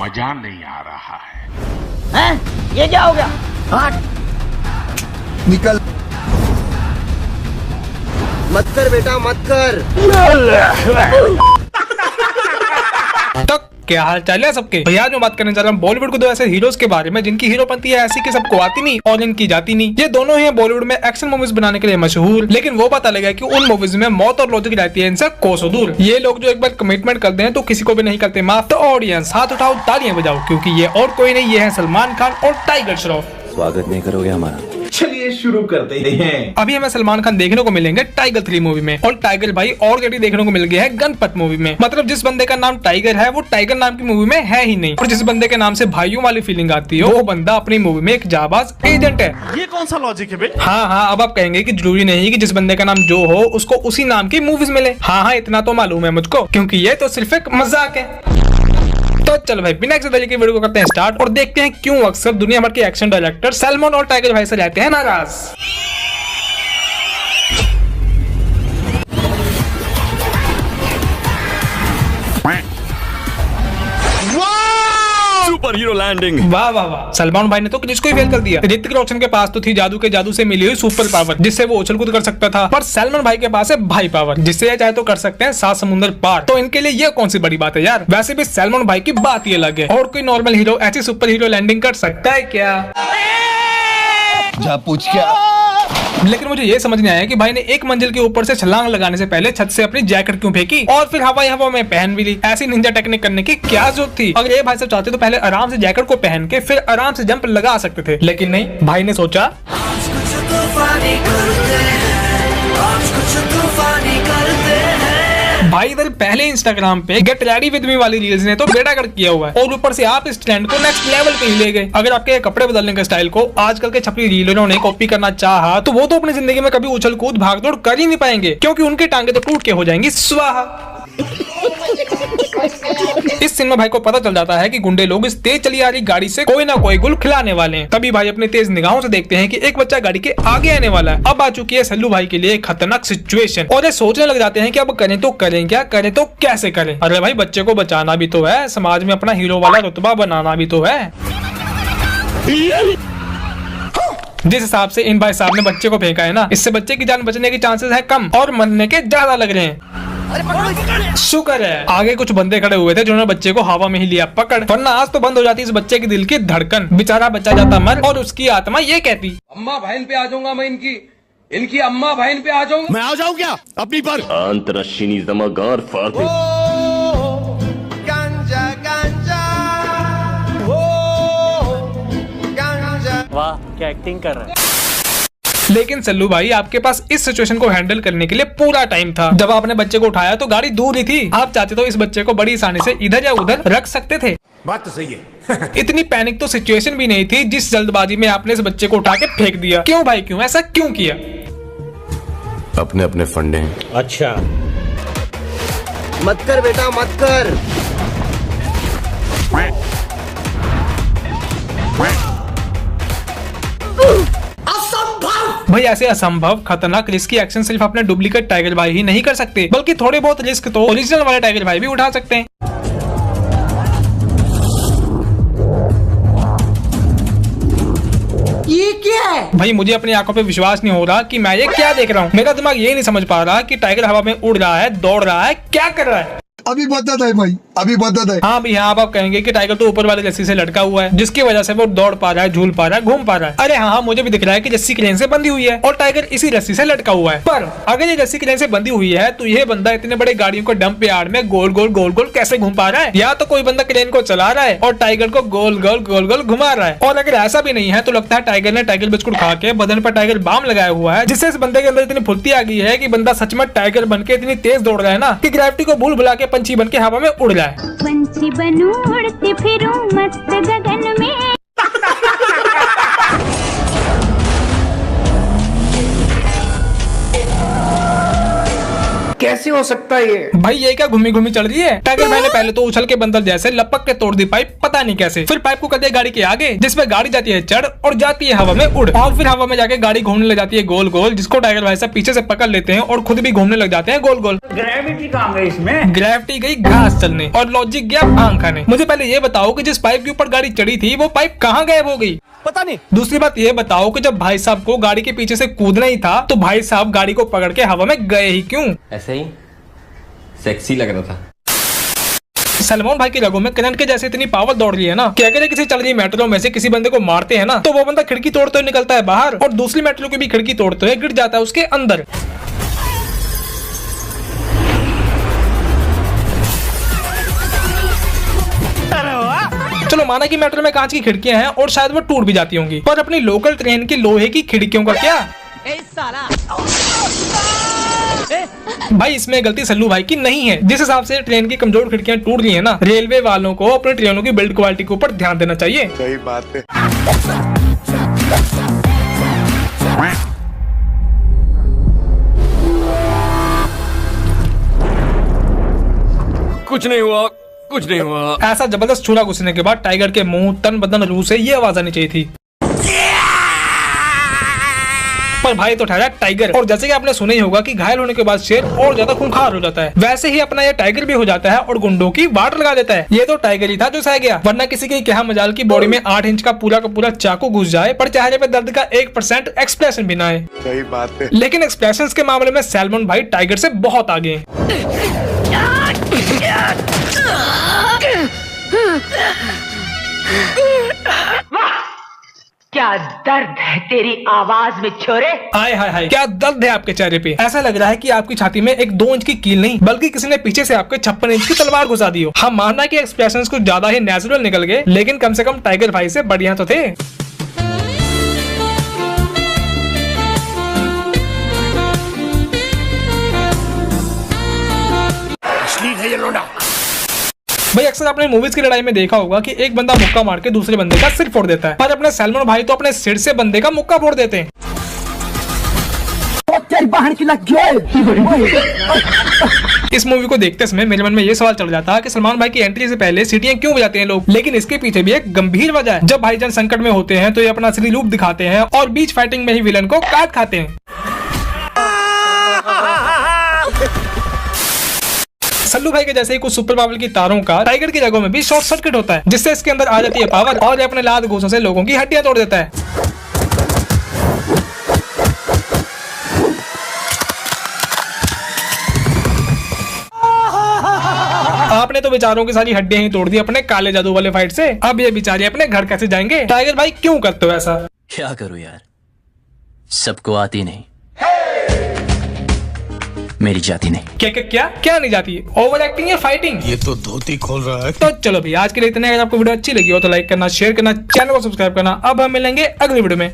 मजा नहीं आ रहा है। हैं? ये क्या हो गया? हट! निकल। मत कर बेटा, मत कर। तो क्या हाल चाल है सबके भैया। आज मैं बात करने जा रहा हूँ बॉलीवुड के दो ऐसे हीरोज के बारे में जिनकी हीरोपंती है ऐसी कि सबको आती नहीं और इनकी जाती नहीं। ये दोनों ही बॉलीवुड में एक्शन मूवीज बनाने के लिए मशहूर, लेकिन वो पता लगा कि उन मूवीज में मौत और लॉजिक रहती है इनसे कोसों दूर। ये लोग जो एक बार कमिटमेंट करते हैं तो किसी को भी नहीं करते माफ। तो ऑडियंस हाथ उठाओ, तालियां बजाओ, क्योंकि ये और कोई नहीं, ये है सलमान खान और टाइगर श्रॉफ। स्वागत नहीं करोगे हमारा? चलिए शुरू करते हैं। अभी हमें सलमान खान देखने को मिलेंगे टाइगर 3 मूवी में, और टाइगर भाई ऑलरेडी देखने को मिल गया है गणपत मूवी में। मतलब जिस बंदे का नाम टाइगर है वो टाइगर नाम की मूवी में है ही नहीं, और जिस बंदे के नाम से भाइयों वाली फीलिंग आती है वो बंदा अपनी मूवी में एक जाबाज एजेंट है। ये कौन सा लॉजिक है बे? हाँ, अब आप कहेंगे कि जरूरी नहीं कि जिस बंदे का नाम जो हो उसको उसी नाम की मूवीज मिले। हाँ, इतना तो मालूम है मुझको, क्योंकि ये तो सिर्फ एक मजाक है। तो चल भाई बिना किसी तरीके की वीडियो को करते हैं स्टार्ट और देखते हैं क्यों अक्सर दुनिया भर के एक्शन डायरेक्टर सलमान और टाइगर भाई से रहते हैं नाराज। Super hero landing. वाह वाह वाह, सलमान भाई ने तो जिसको ही फेल कर दिया। ऋतिक रोशन के पास तो थी जादू के जादू से मिली हुई सुपर पावर जिससे वो उछल कूद कर सकता था, पर सलमान भाई के पास है भाई पावर जिससे ये चाहे तो कर सकते हैं 7 समुंदर पार। तो इनके लिए ये कौन सी बड़ी बात है यार। वैसे भी सलमान भाई की बात ही अलग है, और कोई नॉर्मल हीरो ऐसी सुपर हीरो लैंडिंग कर सकता है क्या? जा पूछ क्या। लेकिन मुझे ये समझ नहीं आया कि भाई ने एक मंजिल के ऊपर से छलांग लगाने से पहले छत से अपनी जैकेट क्यों फेंकी और फिर हवाई हवा में पहन भी ली। ऐसी निंजा टेक्निक करने की क्या जरूरत थी? अगर ये भाई साहब चाहते तो पहले आराम से जैकेट को पहन के फिर आराम से जंप लगा सकते थे, लेकिन नहीं, भाई ने सोचा भाई इधर पहले इंस्टाग्राम पे गेट रेडी विद मी वाली रील्स ने तो बेड़ा गर्क किया हुआ है, और ऊपर से आप इस ट्रेंड को नेक्स्ट लेवल पे ही ले गए। अगर आपके कपड़े बदलने के स्टाइल को आजकल के छपरी रीलरों ने कॉपी करना चाहा तो वो तो अपनी जिंदगी में कभी उछल कूद भागदौड़ कर ही नहीं पाएंगे, क्योंकि उनकी टांगे तो टूट के हो जाएंगी स्वाहा। इस सीन में भाई को पता चल जाता है कि गुंडे लोग इस तेज चली आ रही गाड़ी से कोई ना कोई गुल खिलाने वाले हैं। तभी भाई अपनी तेज निगाहों से देखते हैं कि एक बच्चा गाड़ी के आगे आने वाला है। अब आ चुकी है सल्लू भाई के लिए एक खतरनाक सिचुएशन, और ये सोचने लग जाते हैं कि अब करें तो करें क्या, करें तो कैसे करें। अरे भाई बच्चे को बचाना भी तो है, समाज में अपना हीरो वाला रुतबा बनाना भी तो है। जिस हिसाब से इन भाई साहब ने बच्चे को फेंका है ना, इससे बच्चे की जान बचने के चांसेस है कम और मरने के ज्यादा लग रहे हैं। शुक्र है आगे कुछ बंदे खड़े हुए थे जिन्होंने बच्चे को हवा में ही लिया पकड़, वरना आज तो बंद हो जाती इस बच्चे के दिल की धड़कन। बेचारा बच्चा जाता मर और उसकी आत्मा ये कहती, अम्मा बहन पे आ जाऊंगा मैं, इनकी अम्मा बहन पे आ जाऊंगा। मैं आ जाऊं क्या अपनी पर? अंतरशिनी जमागार फाड़। गांजा गांजा गांजा। वाह क्या एक्टिंग कर रहा है। लेकिन सल्लू भाई आपके पास इस सिचुएशन को हैंडल करने के लिए पूरा टाइम था। जब आपने बच्चे को उठाया तो गाड़ी दूर ही थी, आप चाहते तो इस बच्चे को बड़ी आसानी से इधर या उधर रख सकते थे। बात तो सही है। इतनी पैनिक तो सिचुएशन भी नहीं थी जिस जल्दबाजी में आपने इस बच्चे को उठा के फेंक दिया। क्यों भाई क्यों, ऐसा क्यों किया? अपने अपने फंडे हैं। अच्छा मत कर बेटा, मत कर। भाई ऐसे असंभव खतरनाक रिस्की एक्शन सिर्फ अपने डुप्लीकेट टाइगर भाई ही नहीं कर सकते, बल्कि थोड़े बहुत रिस्क तो ओरिजिनल वाले टाइगर भाई भी उठा सकते हैं। ये क्या है? भाई मुझे अपनी आंखों पे विश्वास नहीं हो रहा कि मैं ये क्या देख रहा हूँ। मेरा दिमाग ये नहीं समझ पा रहा कि टाइगर हवा में उड़ रहा है, दौड़ रहा है, क्या कर रहा है। अभी बदत है भाई, अभी बदत है। हाँ भैया आप कहेंगे कि टाइगर तो ऊपर वाले रस्सी से लटका हुआ है जिसकी वजह से वो दौड़ पा रहा है, झूल पा रहा है, घूम पा रहा है। अरे हाँ मुझे भी दिख रहा है कि रस्सी क्रेन से बंधी हुई है और टाइगर इसी रस्सी से लटका हुआ है। पर अगर ये रस्सी क्रेन से बंधी हुई है तो ये बंदा इतने बड़े गाड़ियों को डंप यार्ड में गोल गोल कैसे घूम पा रहा है? या तो कोई बंदा क्रेन को चला रहा है और टाइगर को गोल गोल घुमा रहा है। और अगर ऐसा भी नहीं है तो लगता है टाइगर ने टाइगर बिस्कुट खा के बदन पर टाइगर बाम लगाया हुआ है, जिससे इस बंदे के अंदर इतनी फुर्ती आ गई है कि बंदा सच में टाइगर बन के इतनी तेज दौड़ रहा है ना कि ग्रेविटी को भूल भुला के पंछी बन के हवा में उड़ रहा है। पंछी बनूं उड़ती फिरूं मस्त गगन में। कैसे हो सकता है ये? भाई ये क्या घूमी घूमी चल रही है? टाइगर भाई ने पहले तो उछल के बंदर जैसे लपक के तोड़ दी पाइप, पता नहीं कैसे। फिर पाइप को कर दिया गाड़ी के आगे, जिसमें गाड़ी जाती है चढ़ और जाती है हवा में उड़, और फिर हवा में जाके गाड़ी घूमने लग जाती है गोल गोल, जिसको टाइगर भाई साहब पीछे से पकड़ लेते हैं और खुद भी घूमने लग जाते हैं गोल गोल। ग्रेविटी कहाँ गई इसमें? ग्रेविटी गई घास चलने और लॉजिक गया भांग खाने। मुझे पहले ये बताओ कि जिस पाइप के ऊपर गाड़ी चढ़ी थी वो पाइप कहाँ गायब हो गई? पता नहीं। दूसरी बात ये बताओ कि जब भाई साहब को गाड़ी के पीछे से कूदना ही था तो भाई साहब गाड़ी को पकड़ के हवा में गए ही क्यों? ऐसे ही सेक्सी लग रहा था। सलमान भाई की रगों में करंट के जैसे इतनी पावर दौड़ रही है ना कि अगर किसी चल रही मेट्रो में से किसी बंदे को मारते हैं ना तो वो बंदा खिड़की तोड़ते हुए निकलता है बाहर और दूसरी मेट्रो की भी खिड़की तोड़ते हुए गिर जाता है उसके अंदर। चलो माना कि मेट्रो में कांच की खिड़कियां हैं और शायद वो टूट भी जाती होंगी, पर अपनी लोकल ट्रेन की लोहे की खिड़कियों का क्या? भाई इसमें गलती सल्लू भाई की नहीं है। जिस हिसाब से ट्रेन की कमजोर खिड़कियां टूट रही है ना, रेलवे वालों को अपनी ट्रेनों की बिल्ड क्वालिटी के ऊपर ध्यान देना चाहिए। सही बात है। कुछ नहीं हुआ, कुछ नहीं हुआ। ऐसा जबरदस्त छुरा घुसने के बाद टाइगर के मुंह तन बदन रूह से ये आवाज आनी चाहिए थी, पर भाई तो ठहरा टाइगर। और जैसे कि आपने सुना ही होगा कि घायल होने के बाद शेर और ज्यादा खूंखार हो जाता है, वैसे ही अपना ये टाइगर भी हो जाता है और गुंडों की वाट लगा देता है। ये तो टाइगर ही था जो सह गया, वरना किसी की क्या मजाल की बॉडी में 8 इंच का पूरा चाकू घुस जाए पर चेहरे पे दर्द का 1% एक्सप्रेशन भी ना आए। सही बात है। लेकिन एक्सप्रेशंस के मामले में सैलमन भाई टाइगर से बहुत आगे हैं। क्या दर्द है तेरी आवाज में छोरे। हाय हाय हाय, क्या दर्द है आपके चेहरे पे। ऐसा लग रहा है कि आपकी छाती में एक 2 इंच की कील नहीं बल्कि किसी ने पीछे से आपके 56 इंच की तलवार घुसा दी हो। हम मानना कि एक्सप्रेशंस कुछ ज्यादा ही नेचुरल निकल गए, लेकिन कम से कम टाइगर भाई से बढ़िया तो थे। भाई अक्सर आपने मूवीज की लड़ाई में देखा होगा कि एक बंदा मुक्का मार के दूसरे बंदे का सिर फोड़ देता है, पर अपने सलमान भाई तो अपने सिर से बंदे का मुक्का फोड़ देते हैं। इस मूवी को देखते समय मेरे मन में ये सवाल चल जाता है कि सलमान भाई की एंट्री से पहले सीटियां क्यों बजाते हैं लोग, लेकिन इसके पीछे भी एक गंभीर वजह है। जब भाईजान संकट में होते हैं तो ये अपना असली रूप दिखाते हैं और बीच फाइटिंग में ही विलन को काट खाते हैं। सल्लू भाई के जैसे ही कुछ सुपर पावर की तारों का टाइगर की जगहों में भी शॉर्ट सर्किट होता है, जिससे इसके अंदर आ जाती है पावर और ये अपने लात घूसों से लोगों की हड्डियां तोड़ देता है। आपने तो बेचारों की सारी हड्डियां ही तोड़ दी अपने काले जादू वाले फाइट से। अब ये बेचारे अपने घर कैसे जाएंगे? टाइगर भाई क्यों करते हो ऐसा? क्या करूं यार, सबको आती नहीं, मेरी जाती नहीं। क्या नहीं जाती? ओवर एक्टिंग या फाइटिंग? ये तो धोती खोल रहा है। तो चलो भाई आज के लिए इतने। अगर आपको वीडियो अच्छी लगी हो तो लाइक करना, शेयर करना, चैनल को सब्सक्राइब करना। अब हम मिलेंगे अगली वीडियो में।